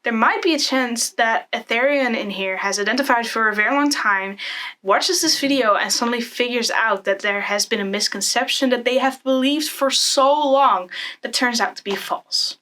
There might be a chance that a Therian in here has identified for a very long time, watches this video and suddenly figures out that there has been a misconception that they have believed for so long that turns out to be false.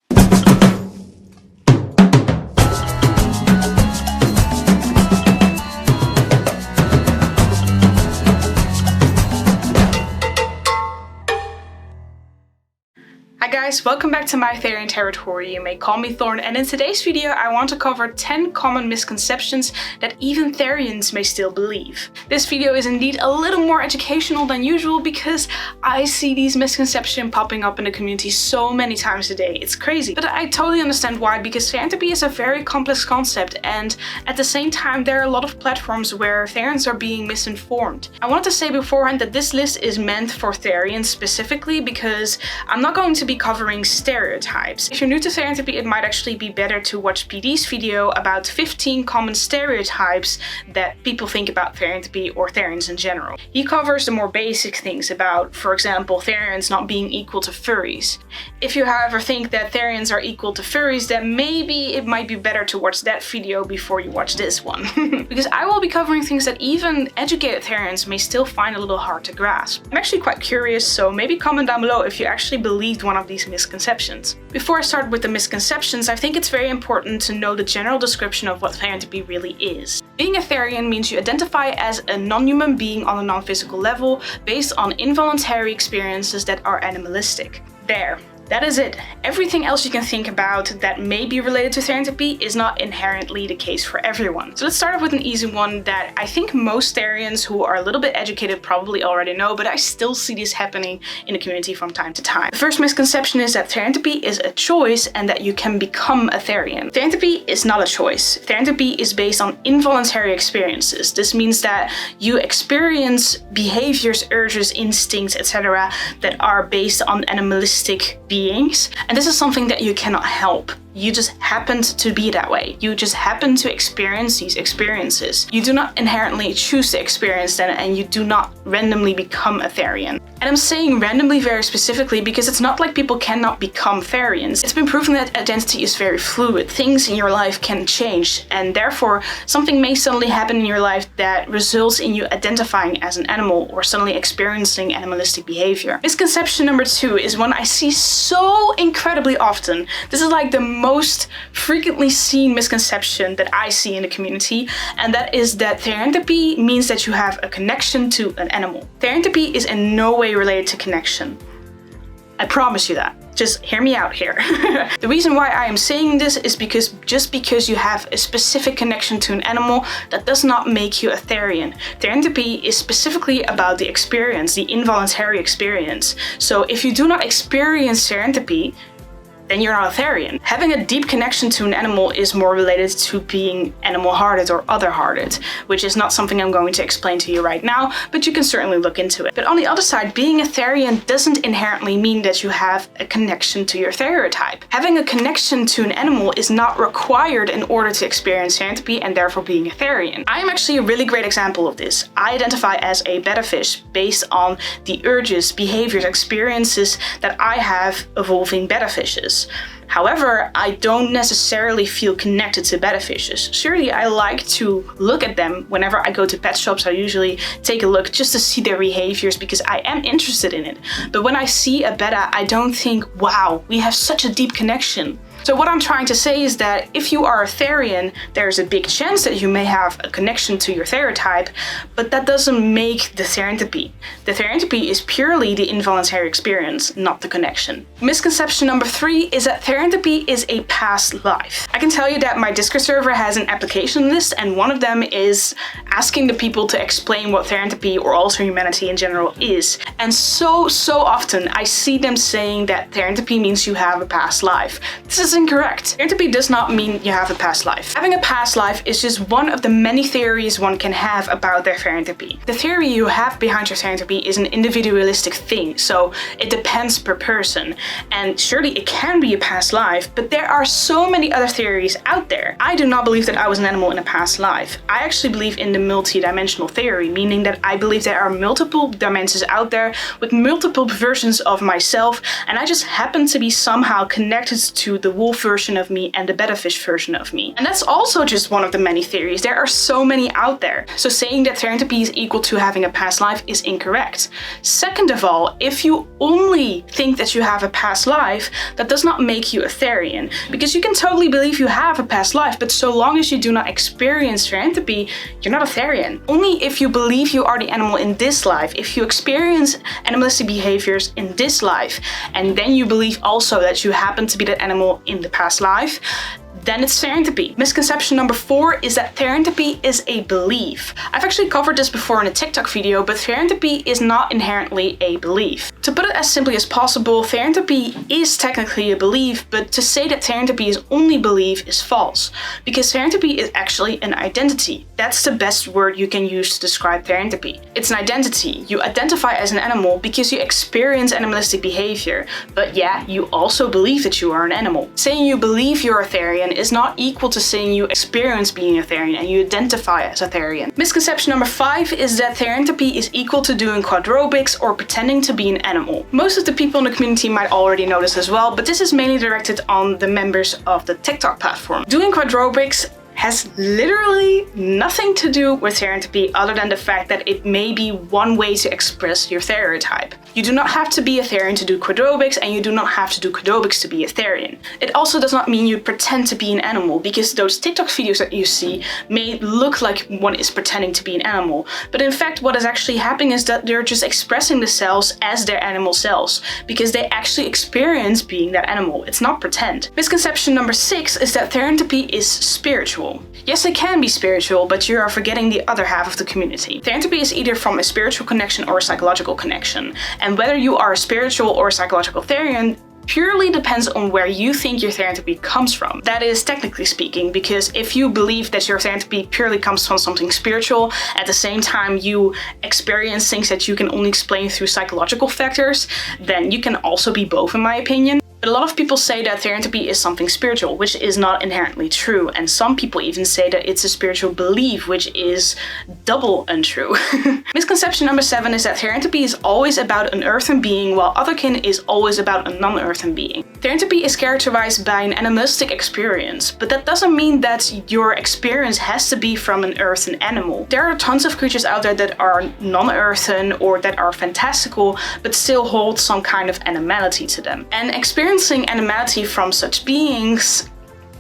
Hi guys, welcome back to my Therian territory. You may call me Thorn, and in today's video I want to cover 10 common misconceptions that even Therians may still believe. This video is indeed a little more educational than usual because I see these misconceptions popping up in the community so many times a day. It's crazy. But I totally understand why, because Therianthropy is a very complex concept, and at the same time there are a lot of platforms where Therians are being misinformed. I want to say beforehand that this list is meant for Therians specifically because I'm not going to be covering stereotypes. If you're new to Therianthropy, it might actually be better to watch PD's video about 15 common stereotypes that people think about Therianthropy or Therians in general. He covers the more basic things about, for example, Therians not being equal to furries. If you however think that Therians are equal to furries, then maybe it might be better to watch that video before you watch this one. Because I will be covering things that even educated Therians may still find a little hard to grasp. I'm actually quite curious, so maybe comment down below if you actually believed one of these misconceptions. Before I start with the misconceptions, I think it's very important to know the general description of what Therianthropy really is. Being a Therian means you identify as a non-human being on a non-physical level based on involuntary experiences that are animalistic. There. That is it. Everything else you can think about that may be related to Therianthropy is not inherently the case for everyone. So let's start off with an easy one that I think most Therians who are a little bit educated probably already know, but I still see this happening in the community from time to time. The first misconception is that Therianthropy is a choice and that you can become a Therian. Therianthropy is not a choice. Therianthropy is based on involuntary experiences. This means that you experience behaviors, urges, instincts, etc. that are based on animalistic beings, and this is something that you cannot help. You just happened to be that way. You just happen to experience these experiences. You do not inherently choose to experience them, and you do not randomly become a Therian. And I'm saying randomly very specifically because it's not like people cannot become Therians. It's been proven that identity is very fluid. Things in your life can change, and therefore something may suddenly happen in your life that results in you identifying as an animal or suddenly experiencing animalistic behavior. Misconception number 2 is one I see so incredibly often. This is like the most frequently seen misconception that I see in the community, and that is that Therianthropy means that you have a connection to an animal. Therianthropy is in no way related to connection. I promise you that. Just hear me out here. The reason why I am saying this is because just because you have a specific connection to an animal, that does not make you a Therian. Therianthropy is specifically about the experience, the involuntary experience. So if you do not experience Therianthropy, then you're not a Therian. Having a deep connection to an animal is more related to being animal-hearted or other-hearted, which is not something I'm going to explain to you right now, but you can certainly look into it. But on the other side, being a Therian doesn't inherently mean that you have a connection to your stereotype. Having a connection to an animal is not required in order to experience Therianthropy and therefore being a Therian. I am actually a really great example of this. I identify as a betta fish based on the urges, behaviors, experiences that I have evolving betta fishes. However, I don't necessarily feel connected to betta fishes. Surely I like to look at them whenever I go to pet shops. I usually take a look just to see their behaviors because I am interested in it. But when I see a betta, I don't think, wow, we have such a deep connection. So what I'm trying to say is that if you are a Therian, there's a big chance that you may have a connection to your stereotype, but that doesn't make the Therianthropy. The Therianthropy is purely the involuntary experience, not the connection. Misconception number 3 is that Therianthropy is a past life. I can tell you that my Discord server has an application list, and one of them is asking the people to explain what Therianthropy or alter humanity in general is. And so often I see them saying that Therianthropy means you have a past life. This is incorrect. Therianthropy does not mean you have a past life. Having a past life is just one of the many theories one can have about their Therianthropy. The theory you have behind your Therianthropy is an individualistic thing, so it depends per person. And surely it can be a past life, but there are so many other theories out there. I do not believe that I was an animal in a past life. I actually believe in the multi-dimensional theory, meaning that I believe there are multiple dimensions out there with multiple versions of myself, and I just happen to be somehow connected to the wolf version of me and the betta fish version of me. And that's also just one of the many theories. There are so many out there. So saying that therianthropy is equal to having a past life is incorrect. Second of all, if you only think that you have a past life, that does not make you a Therian. Because you can totally believe you have a past life, but so long as you do not experience therianthropy, you're not a Therian. Only if you believe you are the animal in this life, if you experience animalistic behaviors in this life, and then you believe also that you happen to be that animal in the past life, then it's therianthropy. Misconception number 4 is that therianthropy is a belief. I've actually covered this before in a TikTok video, but therianthropy is not inherently a belief. To put it as simply as possible, therianthropy is technically a belief, but to say that therianthropy is only belief is false, because therianthropy is actually an identity. That's the best word you can use to describe therianthropy. It's an identity. You identify as an animal because you experience animalistic behavior, but yeah, you also believe that you are an animal. Saying you believe you're a Therian is not equal to saying you experience being a Therian and you identify as a Therian. Misconception number 5 is that therianthropy is equal to doing quadrobics or pretending to be an animal. Most of the people in the community might already know this as well, but this is mainly directed on the members of the TikTok platform. Doing quadrobics has literally nothing to do with therianthropy other than the fact that it may be one way to express your stereotype. You do not have to be a Therian to do quadrobics, and you do not have to do quadrobics to be a Therian. It also does not mean you pretend to be an animal, because those TikTok videos that you see may look like one is pretending to be an animal, but in fact what is actually happening is that they're just expressing themselves as their animal selves, because they actually experience being that animal. It's not pretend. Misconception number 6 is that therianthropy is spiritual. Yes, it can be spiritual, but you are forgetting the other half of the community. Therianthropy is either from a spiritual connection or a psychological connection. And whether you are a spiritual or a psychological Therian purely depends on where you think your therianthropy comes from. That is technically speaking, because if you believe that your therianthropy purely comes from something spiritual, at the same time you experience things that you can only explain through psychological factors, then you can also be both in my opinion. But a lot of people say that therianthropy is something spiritual, which is not inherently true. And some people even say that it's a spiritual belief, which is double untrue. Misconception number 7 is that therianthropy is always about an earthen being, while otherkin is always about a non-earthen being. Therianthropy is characterized by an animalistic experience, but that doesn't mean that your experience has to be from an earthen animal. There are tons of creatures out there that are non-earthen or that are fantastical, but still hold some kind of animality to them. And experiencing animality from such beings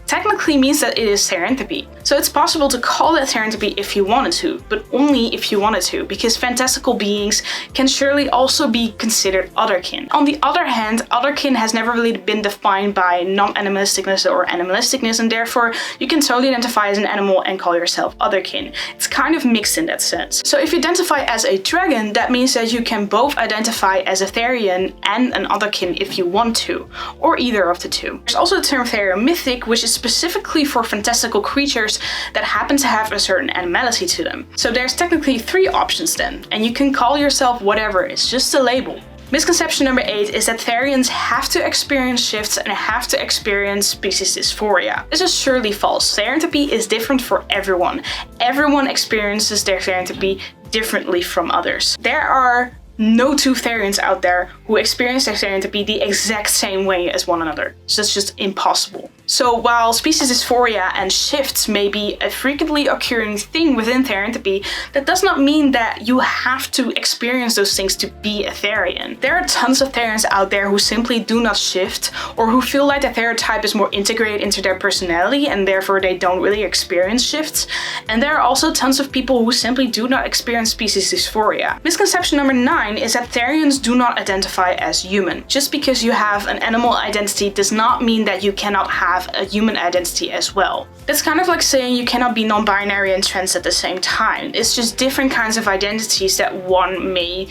technically means that it is therianthropy. So it's possible to call it therianthropy if you wanted to, but only if you wanted to, because fantastical beings can surely also be considered otherkin. On the other hand, otherkin has never really been defined by non-animalisticness or animalisticness, and therefore you can totally identify as an animal and call yourself otherkin. It's kind of mixed in that sense. So if you identify as a dragon, that means that you can both identify as a Therian and an otherkin if you want to, or either of the two. There's also the term Therian mythic, which is specifically for fantastical creatures that happen to have a certain animality to them. So there's technically 3 options then, and you can call yourself whatever, it's just a label. Misconception number 8 is that Therians have to experience shifts and have to experience species dysphoria. This is surely false. Therianthropy is different for everyone. Everyone experiences their therianthropy differently from others. There are no 2 Therians out there who experience their therianthropy the exact same way as one another. So that's just impossible. So while species dysphoria and shifts may be a frequently occurring thing within therianthropy, that does not mean that you have to experience those things to be a Therian. There are tons of Therians out there who simply do not shift, or who feel like the Theritype is more integrated into their personality and therefore they don't really experience shifts. And there are also tons of people who simply do not experience species dysphoria. Misconception number 9 is that Therians do not identify as human. Just because you have an animal identity does not mean that you cannot have a human identity as well. That's kind of like saying you cannot be non-binary and trans at the same time. It's just different kinds of identities that one may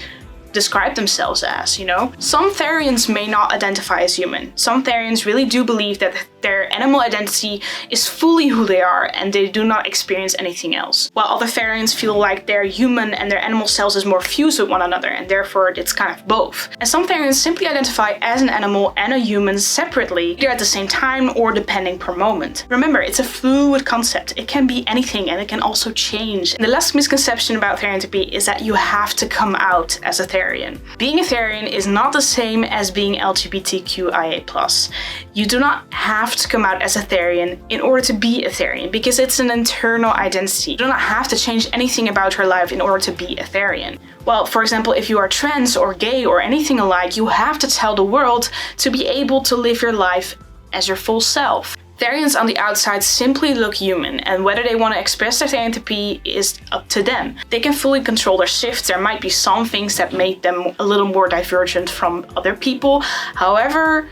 describe themselves as, you know? Some Therians may not identify as human. Some Therians really do believe that their animal identity is fully who they are and they do not experience anything else. While other Therians feel like their human and their animal selves is more fused with one another and therefore it's kind of both. And some Therians simply identify as an animal and a human separately, either at the same time or depending per moment. Remember, it's a fluid concept. It can be anything and it can also change. And the last misconception about Therianthropy is that you have to come out as a Therian. Being a Therian is not the same as being LGBTQIA+. You do not have to come out as a Therian in order to be a Therian, because it's an internal identity. You do not have to change anything about your life in order to be a Therian. Well, for example, if you are trans or gay or anything alike, you have to tell the world to be able to live your life as your full self. Therians on the outside simply look human, and whether they want to express their therianthropy is up to them. They can fully control their shifts. There might be some things that make them a little more divergent from other people. However,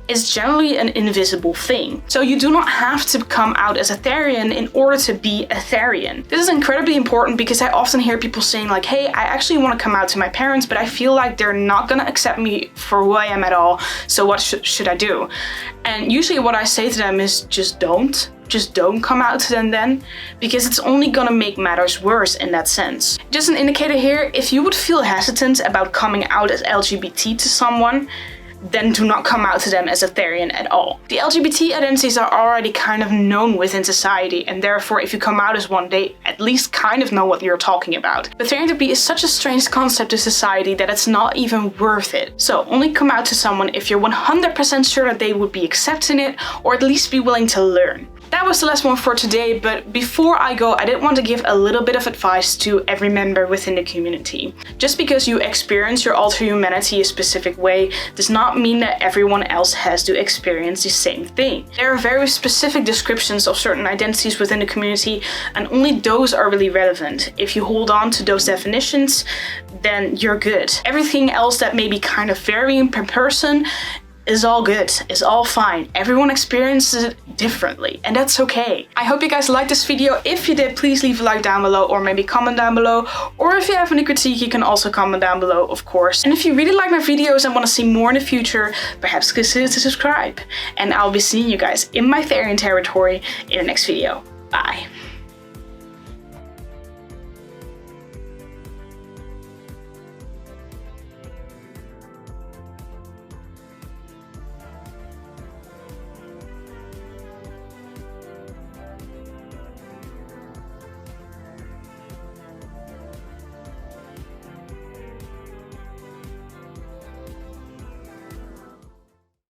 it's generally an invisible thing. So you do not have to come out as a Therian in order to be a Therian. This is incredibly important because I often hear people saying like, hey, I actually want to come out to my parents, but I feel like they're not gonna accept me for who I am at all. So what should I do? And usually what I say to them is just don't. Just don't come out to them then, because it's only gonna make matters worse in that sense. Just an indicator here, if you would feel hesitant about coming out as LGBT to someone, then do not come out to them as a Therian at all. The LGBT identities are already kind of known within society, and therefore if you come out as one, they at least kind of know what you're talking about. But Therianthropy is such a strange concept to society that it's not even worth it. So only come out to someone if you're 100% sure that they would be accepting it, or at least be willing to learn. That was the last one for today, but before I go, I did want to give a little bit of advice to every member within the community. Just because you experience your alter humanity a specific way does not mean that everyone else has to experience the same thing. There are very specific descriptions of certain identities within the community, and only those are really relevant. If you hold on to those definitions, then you're good. Everything else that may be kind of varying per person is all good, is all fine. Everyone experiences it differently, and that's okay. I hope you guys liked this video. If you did, please leave a like down below, or maybe comment down below. Or if you have any critique, you can also comment down below, of course. And if you really like my videos and want to see more in the future, perhaps consider to subscribe. And I'll be seeing you guys in my Therian territory in the next video. Bye.